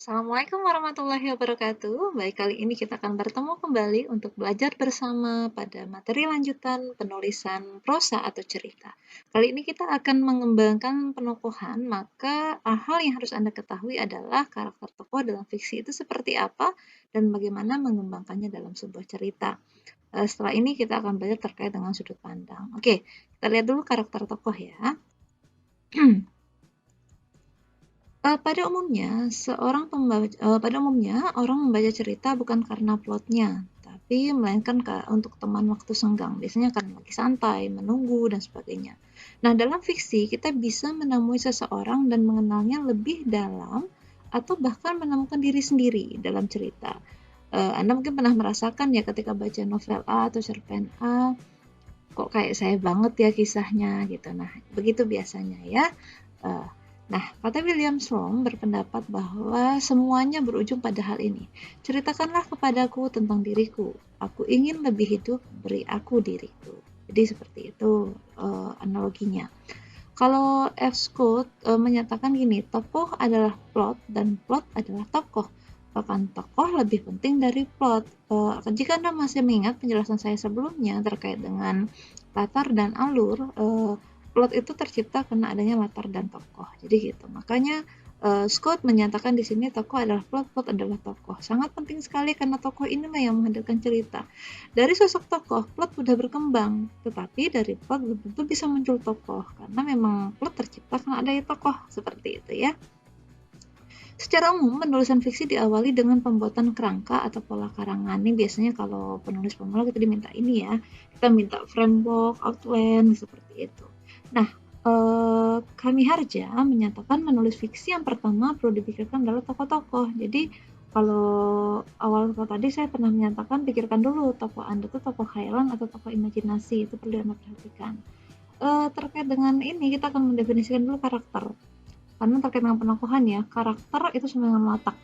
Assalamualaikum warahmatullahi wabarakatuh. Baik, kali ini kita akan bertemu kembali untuk belajar bersama pada materi lanjutan penulisan prosa atau cerita. Kali ini kita akan mengembangkan penokohan, maka hal yang harus Anda ketahui adalah karakter tokoh dalam fiksi itu seperti apa dan bagaimana mengembangkannya dalam sebuah cerita. Setelah ini kita akan belajar terkait dengan sudut pandang. Oke, kita lihat dulu karakter tokoh ya. Pada umumnya orang membaca cerita bukan karena plotnya, tapi melainkan untuk teman waktu senggang. Biasanya kan lagi santai, menunggu, dan sebagainya. Nah, dalam fiksi kita bisa menemui seseorang dan mengenalnya lebih dalam atau bahkan menemukan diri sendiri dalam cerita. Anda mungkin pernah merasakan ya ketika baca novel A atau cerpen A, kok kayak saya banget ya kisahnya gitu. Nah, begitu biasanya ya. Nah, kata William Sloane berpendapat bahwa semuanya berujung pada hal ini. Ceritakanlah kepadaku tentang diriku. Aku ingin lebih hidup, beri aku diriku. Jadi seperti itu analoginya. Kalau F. Scott menyatakan gini, tokoh adalah plot dan plot adalah tokoh. Bahkan tokoh lebih penting dari plot. Jika Anda masih mengingat penjelasan saya sebelumnya terkait dengan latar dan alur, plot itu tercipta karena adanya latar dan tokoh. Jadi gitu. Makanya Scott menyatakan di sini tokoh adalah plot, plot adalah tokoh. Sangat penting sekali karena tokoh inilah yang menghadirkan cerita. Dari sosok tokoh, plot mudah berkembang, tetapi dari plot belum tentu bisa muncul tokoh karena memang plot tercipta karena adanya tokoh, seperti itu ya. Secara umum, penulisan fiksi diawali dengan pembuatan kerangka atau pola karangan. Ini biasanya kalau penulis pemula kita diminta ini ya, kita minta framework, outline, seperti itu. Nah, Kami Harja menyatakan menulis fiksi yang pertama perlu dipikirkan adalah tokoh-tokoh. Jadi kalau awal tadi saya pernah menyatakan pikirkan dulu tokoh Anda itu tokoh khayalan atau tokoh imajinasi, itu perlu Anda perhatikan. Terkait dengan ini kita akan mendefinisikan dulu karakter. Karena terkait dengan penokohan ya, karakter itu sama dengan watak.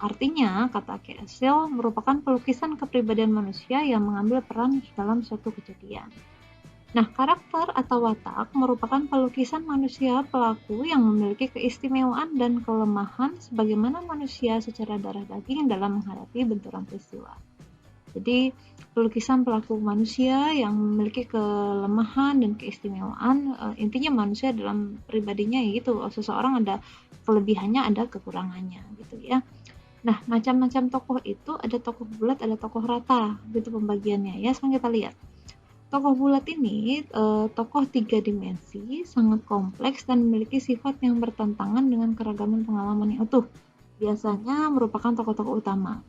Artinya, kata Kesel merupakan pelukisan kepribadian manusia yang mengambil peran dalam suatu kejadian. Nah, karakter atau watak merupakan pelukisan manusia pelaku yang memiliki keistimewaan dan kelemahan sebagaimana manusia secara darah daging dalam menghadapi benturan peristiwa. Jadi, pelukisan pelaku manusia yang memiliki kelemahan dan keistimewaan, intinya manusia dalam pribadinya ya gitu, seseorang ada kelebihannya, ada kekurangannya gitu ya. Nah, macam-macam tokoh itu ada tokoh bulat, ada tokoh rata, gitu pembagiannya ya. Sekarang kita lihat. Tokoh bulat ini tokoh 3 dimensi, sangat kompleks dan memiliki sifat yang bertentangan dengan keragaman pengalaman yang utuh. Biasanya merupakan tokoh-tokoh utama.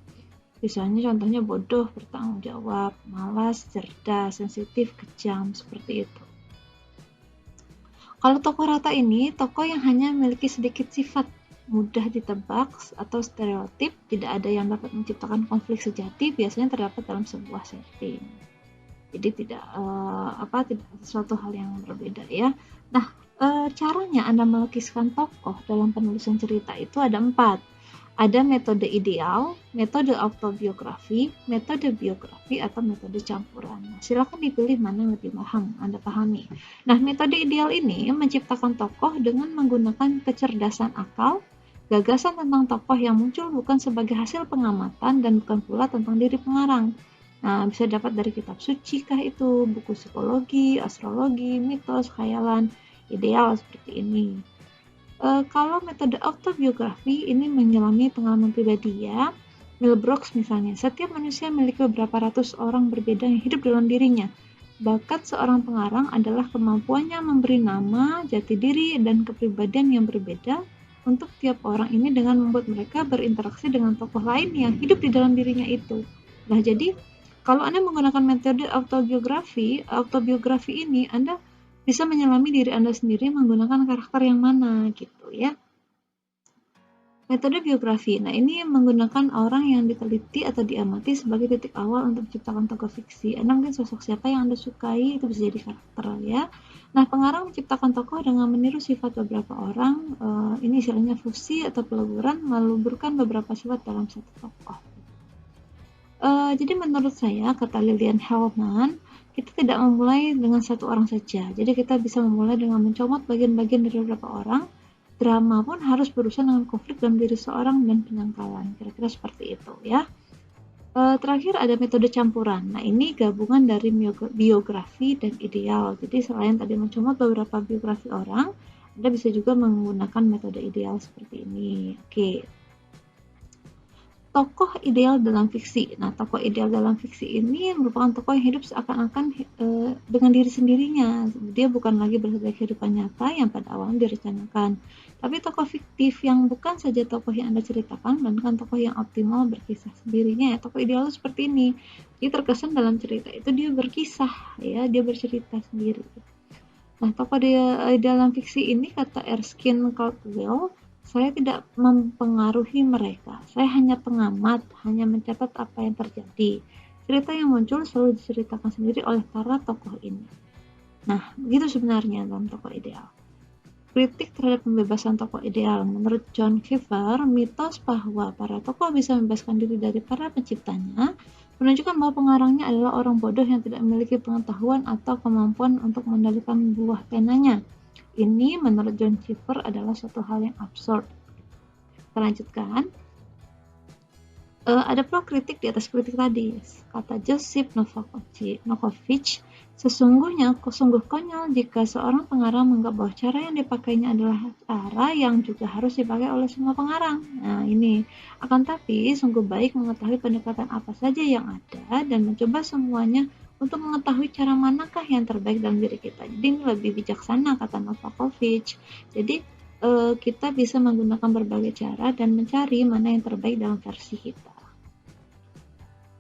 Misalnya contohnya bodoh, bertanggung jawab, malas, cerdas, sensitif, kejam, seperti itu. Kalau tokoh rata ini, tokoh yang hanya memiliki sedikit sifat, mudah ditebak atau stereotip, tidak ada yang dapat menciptakan konflik sejati, biasanya terdapat dalam sebuah setting. Jadi tidak sesuatu hal yang berbeda ya. Nah, caranya Anda melukiskan tokoh dalam penulisan cerita itu ada 4. Ada metode ideal, metode autobiografi, metode biografi, atau metode campuran. Silakan dipilih mana yang lebih Anda pahami. Nah, metode ideal ini menciptakan tokoh dengan menggunakan kecerdasan akal, gagasan tentang tokoh yang muncul bukan sebagai hasil pengamatan dan bukan pula tentang diri pengarang. Nah, bisa dapat dari kitab suci kah itu, buku psikologi, astrologi, mitos, khayalan, ideal seperti ini. Kalau metode autobiografi ini menyelami pengalaman pribadi ya. Mel Brooks misalnya, setiap manusia memiliki beberapa ratus orang berbeda yang hidup dalam dirinya. Bakat seorang pengarang adalah kemampuannya memberi nama, jati diri, dan kepribadian yang berbeda untuk tiap orang ini dengan membuat mereka berinteraksi dengan tokoh lain yang hidup di dalam dirinya itu. Nah, jadi kalau Anda menggunakan metode autobiografi ini, Anda bisa menyelami diri Anda sendiri menggunakan karakter yang mana gitu ya. Metode biografi. Nah, ini menggunakan orang yang diteliti atau diamati sebagai titik awal untuk menciptakan tokoh fiksi. Anda mungkin sosok siapa yang Anda sukai, itu bisa jadi karakter ya. Nah, pengarang menciptakan tokoh dengan meniru sifat beberapa orang. Ini istilahnya fusi atau peleburan, meluburkan beberapa sifat dalam satu tokoh. Jadi menurut saya, kata Lillian Hellman, kita tidak memulai dengan satu orang saja. Jadi kita bisa memulai dengan mencomot bagian-bagian dari beberapa orang, drama pun harus berurusan dengan konflik dalam diri seorang dan penyangkalan. Kira-kira seperti itu ya. Terakhir ada metode campuran. Nah, ini gabungan dari biografi dan ideal. Jadi selain tadi mencomot beberapa biografi orang, Anda bisa juga menggunakan metode ideal seperti ini. Oke. Tokoh ideal dalam fiksi. Nah, tokoh ideal dalam fiksi ini merupakan tokoh yang hidup seakan-akan dengan diri sendirinya. Dia bukan lagi berdasarkan kehidupan nyata yang pada awalnya direncanakan. Tapi tokoh fiktif yang bukan saja tokoh yang Anda ceritakan, melainkan tokoh yang optimal berkisah sendirinya. Tokoh ideal itu seperti ini. Jadi terkesan dalam cerita itu dia berkisah, ya, dia bercerita sendiri. Nah, tokoh dia dalam fiksi ini, kata Erskine Caldwell, saya tidak mempengaruhi mereka. Saya hanya pengamat, hanya mencatat apa yang terjadi. Cerita yang muncul selalu diceritakan sendiri oleh para tokoh ini. Nah, begitu sebenarnya dalam tokoh ideal. Kritik terhadap pembebasan tokoh ideal. Menurut John Kiefer, mitos bahwa para tokoh bisa membebaskan diri dari para penciptanya menunjukkan bahwa pengarangnya adalah orang bodoh yang tidak memiliki pengetahuan atau kemampuan untuk mengendalikan buah penanya. Ini menurut John Kiefer adalah suatu hal yang absurd. Kita lanjutkan. Ada pula kritik di atas kritik tadi. Kata Joseph Novakovic, sesungguhnya sungguh konyol jika seorang pengarang menganggap bahwa cara yang dipakainya adalah cara yang juga harus dipakai oleh semua pengarang. Nah, ini. Akan tapi, sungguh baik mengetahui pendekatan apa saja yang ada dan mencoba semuanya untuk mengetahui cara manakah yang terbaik dalam diri kita. Jadi ini lebih bijaksana, kata Novakovic. Jadi kita bisa menggunakan berbagai cara dan mencari mana yang terbaik dalam versi kita.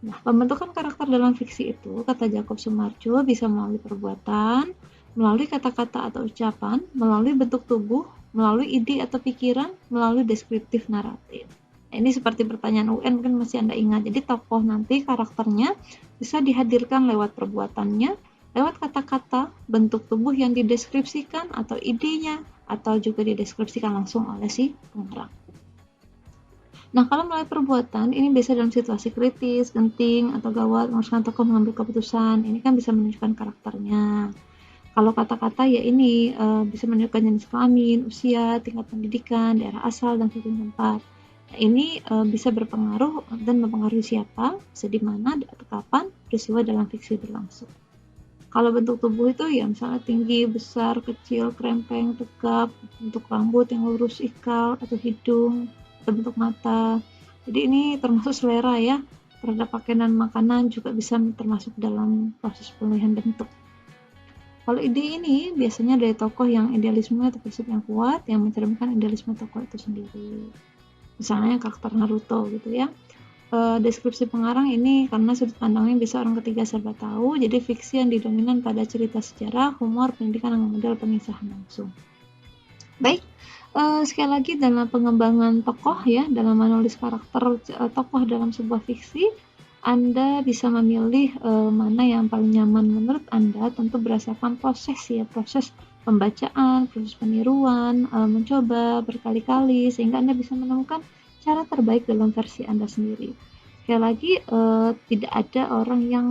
Nah, pembentukan karakter dalam fiksi itu, kata Jacob Sumarjo, bisa melalui perbuatan, melalui kata-kata atau ucapan, melalui bentuk tubuh, melalui ide atau pikiran, melalui deskriptif naratif. Nah, ini seperti pertanyaan UN mungkin masih Anda ingat. Jadi tokoh nanti karakternya bisa dihadirkan lewat perbuatannya, lewat kata-kata, bentuk tubuh yang dideskripsikan atau idenya, atau juga dideskripsikan langsung oleh si pengarang. Nah, kalau melalui perbuatan, ini biasa dalam situasi kritis, genting, atau gawat, mengharuskan tokoh mengambil keputusan. Ini kan bisa menunjukkan karakternya. Kalau kata-kata ya ini bisa menunjukkan jenis kelamin, usia, tingkat pendidikan, daerah asal, dan titik tempat. Nah, ini bisa berpengaruh dan mempengaruhi siapa, bisa di mana, atau kapan peristiwa dalam fiksi berlangsung. Kalau bentuk tubuh itu ya misalnya tinggi, besar, kecil, krempeng, tegap, bentuk rambut yang lurus, ikal, atau hidung, atau bentuk mata. Jadi ini termasuk selera ya, terhadap pakaian dan makanan juga bisa termasuk dalam proses pemilihan bentuk. Kalau ide ini biasanya dari tokoh yang idealisme atau prinsip yang kuat yang mencerminkan idealisme tokoh itu sendiri. Misalnya karakter Naruto gitu ya. Deskripsi pengarang ini karena sudut pandangnya bisa orang ketiga serba tahu, jadi fiksi yang didominan pada cerita sejarah, humor, pendidikan, dan model pengisahan langsung. Baik, sekali lagi dalam pengembangan tokoh ya, dalam menulis karakter tokoh dalam sebuah fiksi, Anda bisa memilih mana yang paling nyaman menurut Anda, tentu berdasarkan proses ya, proses pembacaan, proses peniruan, mencoba berkali-kali sehingga Anda bisa menemukan cara terbaik dalam versi Anda sendiri. Sekali lagi, tidak ada orang yang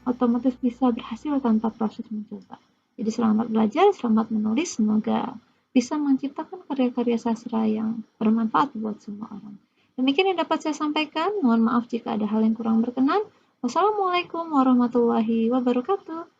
otomatis bisa berhasil tanpa proses mencoba. Jadi selamat belajar, selamat menulis, semoga bisa menciptakan karya-karya sastra yang bermanfaat buat semua orang. Demikian yang dapat saya sampaikan, mohon maaf jika ada hal yang kurang berkenan. Wassalamualaikum warahmatullahi wabarakatuh.